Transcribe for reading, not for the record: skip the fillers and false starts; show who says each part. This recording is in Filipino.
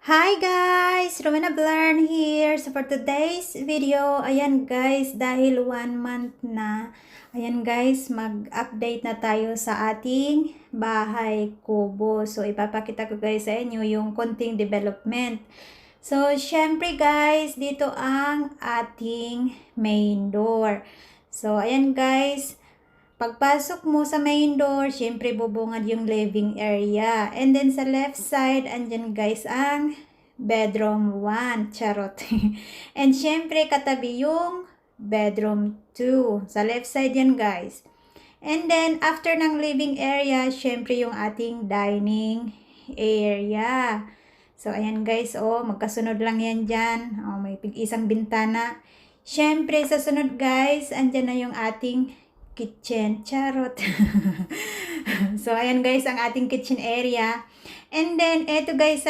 Speaker 1: Hi guys! Romana Blern here. So for today's video, ayan guys, dahil 1 month na, ayan guys, mag-update na tayo sa ating bahay kubo. So ipapakita ko guys sa inyo yung konting development. So syempre guys, dito ang ating main door. So ayan guys, pagpasok mo sa main door, syempre bubungad yung living area. And then sa left side, andyan guys ang bedroom 1. Charot. And syempre katabi yung bedroom 2. Sa left side yan guys. And then after ng living area, syempre yung ating dining area. So ayan guys, oh, magkasunod lang yan dyan. Oh, may isang bintana. Syempre sa sunod guys, andyan na yung ating kitchen. Charot. So ayan guys ang ating kitchen area. And then eto guys